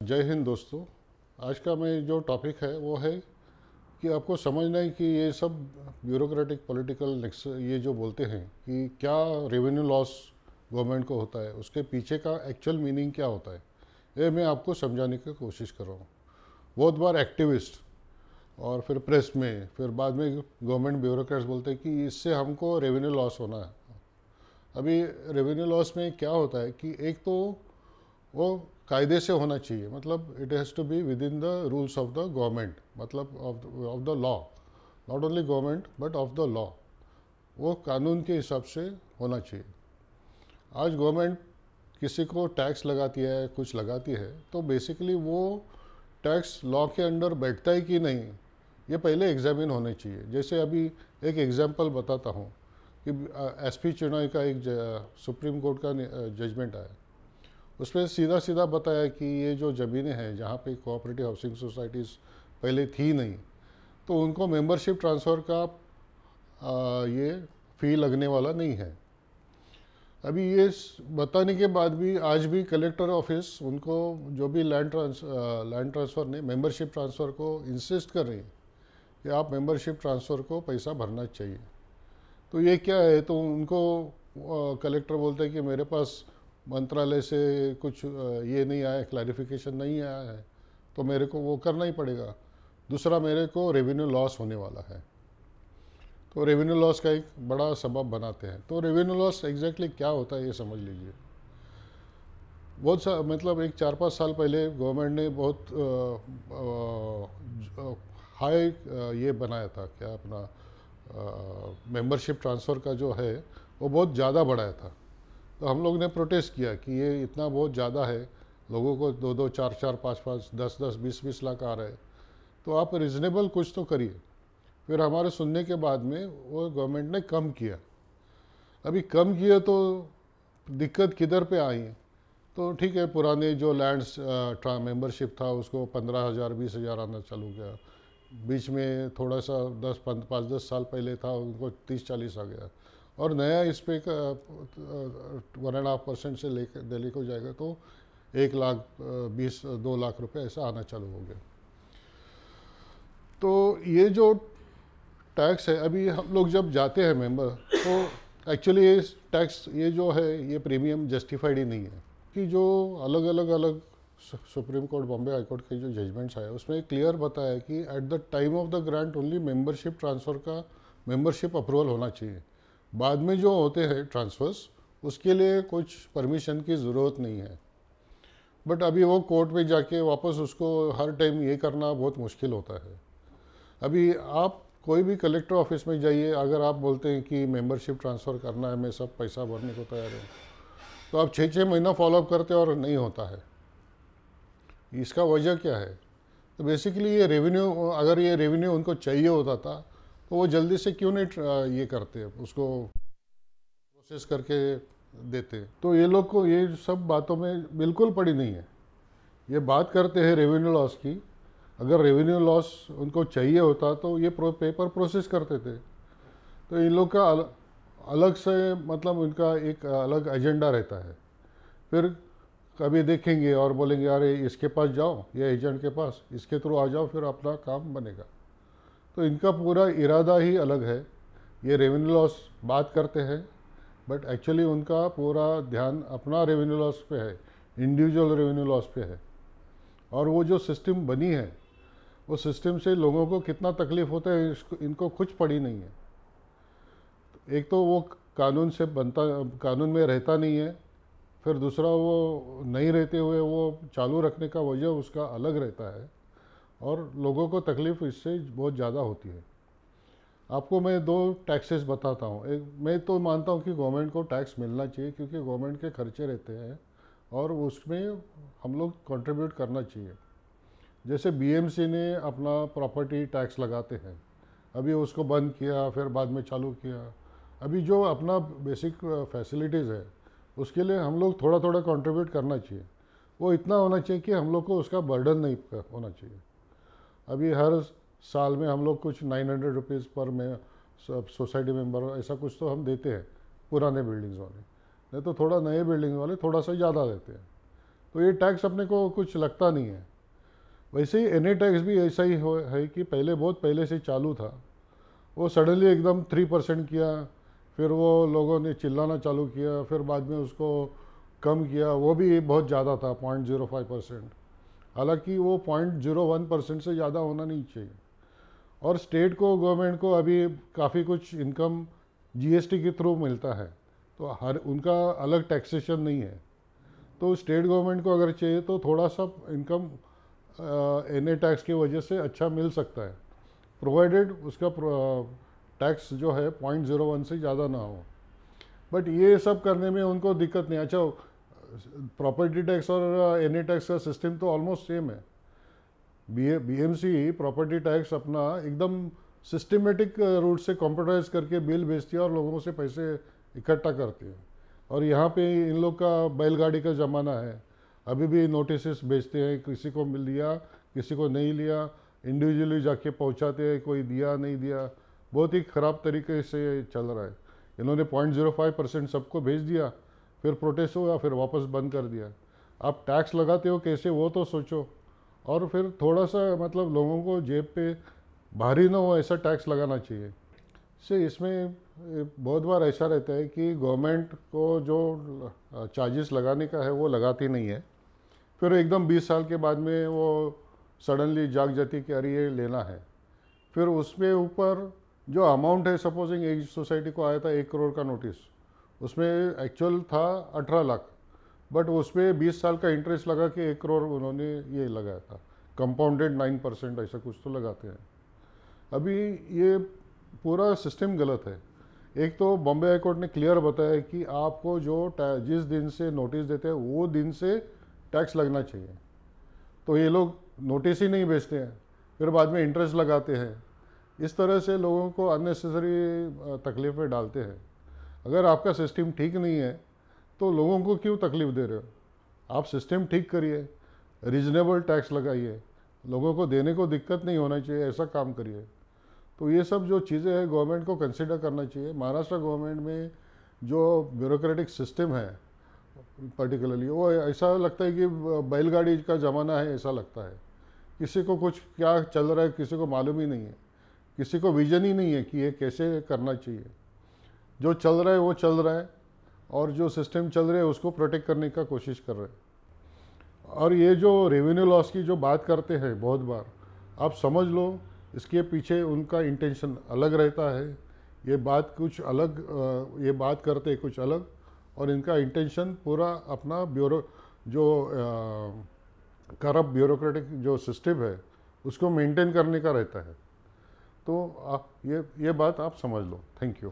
जय हिंद दोस्तों। आज का मैं जो टॉपिक है वो है कि आपको समझना है कि ये सब ब्यूरोक्रेटिक पॉलिटिकल ये जो बोलते हैं कि क्या रेवेन्यू लॉस गवर्नमेंट को होता है, उसके पीछे का एक्चुअल मीनिंग क्या होता है, ये मैं आपको समझाने की कोशिश कर रहा हूँ। बहुत बार एक्टिविस्ट और फिर प्रेस में, फिर बाद में गवर्नमेंट ब्यूरोक्रेट्स बोलते हैं कि इससे हमको रेवेन्यू लॉस होना है। अभी रेवेन्यू लॉस में क्या होता है कि एक तो वो कायदे से होना चाहिए, मतलब it has to be within the rules of the government, मतलब of the law, not only government but of the law. वो कानून के हिसाब से होना चाहिए। आज गवर्नमेंट किसी को टैक्स लगाती है, कुछ लगाती है, तो बेसिकली वो टैक्स लॉ के अंडर बैठता है कि नहीं, ये पहले एग्जामिन होने चाहिए। जैसे अभी एक एग्जांपल बताता हूँ कि एसपी चिनॉय का एक सुप्रीम कोर्ट का जजमेंट आया। उसमें सीधा सीधा बताया कि ये जो ज़मीनें हैं जहाँ पे कोऑपरेटिव हाउसिंग सोसाइटीज़ पहले थी नहीं, तो उनको मेंबरशिप ट्रांसफ़र का ये फ़ी लगने वाला नहीं है। अभी ये बताने के बाद भी आज भी कलेक्टर ऑफिस उनको जो भी लैंड ट्रांसफ़र ने मेंबरशिप ट्रांसफ़र को इंसिस्ट कर रही है कि आप मेंबरशिप ट्रांसफ़र को पैसा भरना चाहिए। तो ये क्या है, तो उनको कलेक्टर बोलता है कि मेरे पास मंत्रालय से कुछ ये नहीं आया, क्लैरिफिकेशन नहीं आया है, तो मेरे को वो करना ही पड़ेगा। दूसरा, मेरे को रेवेन्यू लॉस होने वाला है, तो रेवेन्यू लॉस का एक बड़ा सबब बनाते हैं। तो रेवेन्यू लॉस एग्जैक्टली क्या होता है ये समझ लीजिए। बहुत सा मतलब एक 4-5 साल पहले गवर्नमेंट ने बहुत हाई ये बनाया था, क्या अपना मेंबरशिप ट्रांसफ़र का जो है वो बहुत ज़्यादा बढ़ाया था। तो हम लोग ने प्रोटेस्ट किया कि ये इतना बहुत ज़्यादा है, लोगों को 2-2, 4-4, 5-5, 10-10, 20-20 लाख आ रहे हैं, तो आप रिजनेबल कुछ तो करिए। फिर हमारे सुनने के बाद में वो गवर्नमेंट ने कम किया। अभी कम किया तो दिक्कत किधर पे आई? तो ठीक है, पुराने जो लैंड्स मेंबरशिप था उसको 15,000 20,000 आना चालू किया। बीच में थोड़ा सा 5-10 साल पहले था, उनको 30-40 आ गया। और नया इस पे 1.5% से लेकर दिल्ली को जाएगा तो 1,20,2 लाख रुपए ऐसा आना चालू हो गया। तो ये जो टैक्स है, अभी हम लोग जब जाते हैं मेंबर, तो एक्चुअली ये टैक्स ये जो है ये प्रीमियम जस्टिफाइड ही नहीं है। कि जो अलग अलग supreme court, Bombay high court के जो जजमेंट्स आए उसमें क्लियर बताया कि at the time of the grant only membership transfer का मेंबरशिप अप्रूवल होना चाहिए। बाद में जो होते हैं ट्रांसफ़र्स, उसके लिए कुछ परमिशन की ज़रूरत नहीं है। बट अभी वो कोर्ट में जाके वापस उसको हर टाइम ये करना बहुत मुश्किल होता है। अभी आप कोई भी कलेक्टर ऑफिस में जाइए, अगर आप बोलते हैं कि मेंबरशिप ट्रांसफ़र करना है, मैं सब पैसा भरने को तैयार हूँ, तो आप 6-6 महीना फॉलोअप करते हैं और नहीं होता है। इसका वजह क्या है? तो बेसिकली ये रेवेन्यू, अगर ये रेवेन्यू उनको चाहिए होता था तो वो जल्दी से क्यों नहीं ये करते, उसको प्रोसेस करके देते। तो ये लोग को ये सब बातों में बिल्कुल पड़ी नहीं है। ये बात करते हैं रेवेन्यू लॉस की, अगर रेवेन्यू लॉस उनको चाहिए होता तो ये पेपर प्रोसेस करते थे। तो इन लोग का अलग से मतलब उनका एक अलग एजेंडा रहता है। फिर कभी देखेंगे और बोलेंगे अरे इसके पास जाओ, ये एजेंट के पास, इसके थ्रू आ जाओ, फिर अपना काम बनेगा। तो इनका पूरा इरादा ही अलग है। ये रेवेन्यू लॉस बात करते हैं बट एक्चुअली उनका पूरा ध्यान अपना रेवेन्यू लॉस पे है, इंडिविजुअल रेवेन्यू लॉस पे है। और वो जो सिस्टम बनी है, वो सिस्टम से लोगों को कितना तकलीफ होता है इसको इनको कुछ पड़ी नहीं है। एक तो वो कानून से बनता, कानून में रहता नहीं है, फिर दूसरा वो नहीं रहते हुए वो चालू रखने का वजह उसका अलग रहता है, और लोगों को तकलीफ़ इससे बहुत ज़्यादा होती है। आपको मैं दो टैक्सेस बताता हूँ। एक, मैं तो मानता हूँ कि गवर्नमेंट को टैक्स मिलना चाहिए क्योंकि गवर्नमेंट के खर्चे रहते हैं और उसमें हम लोग कंट्रीब्यूट करना चाहिए। जैसे बीएमसी ने अपना प्रॉपर्टी टैक्स लगाते हैं, अभी उसको बंद किया, फिर बाद में चालू किया। अभी जो अपना बेसिक फैसिलिटीज़ है उसके लिए हम लोग थोड़ा थोड़ा कंट्रीब्यूट करना चाहिए। वो इतना होना चाहिए कि हम लोग को उसका बर्डन नहीं होना चाहिए। अभी हर साल में हम लोग कुछ 900 रुपीज़ पर में सोसाइटी मेंबर ऐसा कुछ तो हम देते हैं पुराने बिल्डिंग्स वाले, नहीं तो थोड़ा नए बिल्डिंग वाले थोड़ा सा ज़्यादा देते हैं। तो ये टैक्स अपने को कुछ लगता नहीं है। वैसे ही एनए टैक्स भी ऐसा ही है कि पहले बहुत पहले से चालू था, वो सडनली एकदम 3% किया, फिर वो लोगों ने चिल्लाना चालू किया, फिर बाद में उसको कम किया, वो भी बहुत ज़्यादा था 0.05%। हालांकि वो 0.01% से ज़्यादा होना नहीं चाहिए। और स्टेट को, गवर्नमेंट को अभी काफ़ी कुछ इनकम जीएसटी के थ्रू मिलता है, तो हर उनका अलग टैक्सेशन नहीं है। तो स्टेट गवर्नमेंट को अगर चाहिए तो थोड़ा सा इनकम एनए टैक्स की वजह से अच्छा मिल सकता है, प्रोवाइडेड उसका टैक्स जो है 0.01 से ज़्यादा ना हो। बट ये सब करने में उनको दिक्कत नहीं। अच्छा, प्रॉपर्टी टैक्स और एनए टैक्स का सिस्टम तो ऑलमोस्ट सेम है। बीएमसी प्रॉपर्टी टैक्स अपना एकदम सिस्टमेटिक रूट से कंप्यूटराइज करके बिल भेजती है और लोगों से पैसे इकट्ठा करती है। और यहाँ पे इन लोग का बैलगाड़ी का ज़माना है, अभी भी नोटिस भेजते हैं, किसी को मिल लिया, किसी को नहीं लिया, इंडिविजुअली जाके पहुँचाते हैं, कोई दिया नहीं दिया, बहुत ही ख़राब तरीके से चल रहा है। इन्होंने 0.05% सबको भेज दिया, फिर प्रोटेस्ट हुआ, फिर वापस बंद कर दिया। आप टैक्स लगाते हो कैसे वो तो सोचो, और फिर थोड़ा सा मतलब लोगों को जेब पे भारी ना हो ऐसा टैक्स लगाना चाहिए। से इसमें बहुत बार ऐसा रहता है कि गवर्नमेंट को जो चार्जेस लगाने का है वो लगाती नहीं है, फिर एकदम 20 साल के बाद में वो सडनली जाग जाती कि अरे ये लेना है। फिर उसमें ऊपर जो अमाउंट है, सपोजिंग एक सोसाइटी को आया था 1 करोड़ का नोटिस, उसमें एक्चुअल था 18 लाख, बट उसमें 20 साल का इंटरेस्ट लगा के 1 करोड़ उन्होंने ये लगाया था, कंपाउंडेड 9% ऐसा कुछ तो लगाते हैं। अभी ये पूरा सिस्टम गलत है। एक तो बॉम्बे हाई कोर्ट ने क्लियर बताया कि आपको जो जिस दिन से नोटिस देते हैं वो दिन से टैक्स लगना चाहिए, तो ये लोग नोटिस ही नहीं भेजते हैं, फिर बाद में इंटरेस्ट लगाते हैं। इस तरह से लोगों को अननेसेसरी तकलीफ़ें डालते हैं। अगर आपका सिस्टम ठीक नहीं है तो लोगों को क्यों तकलीफ़ दे रहे हो? आप सिस्टम ठीक करिए, रीजनेबल टैक्स लगाइए, लोगों को देने को दिक्कत नहीं होना चाहिए, ऐसा काम करिए। तो ये सब जो चीज़ें हैं गवर्नमेंट को कंसिडर करना चाहिए। महाराष्ट्र गवर्नमेंट में जो ब्यूरोक्रेटिक सिस्टम है पर्टिकुलरली, वो ऐसा लगता है कि बैलगाड़ी का ज़माना है, ऐसा लगता है। किसी को कुछ क्या चल रहा है किसी को मालूम ही नहीं है, किसी को विजन ही नहीं है कि ये कैसे करना चाहिए। जो चल रहा है वो चल रहा है, और जो सिस्टम चल रहा है उसको प्रोटेक्ट करने का कोशिश कर रहे हैं। और ये जो रेवेन्यू लॉस की जो बात करते हैं बहुत बार, आप समझ लो इसके पीछे उनका इंटेंशन अलग रहता है। ये बात कुछ अलग, ये बात करते कुछ अलग, और इनका इंटेंशन पूरा अपना जो करप्ट ब्यूरोक्रेटिक जो सिस्टम है उसको मेंटेन करने का रहता है। तो ये बात आप समझ लो। Thank you.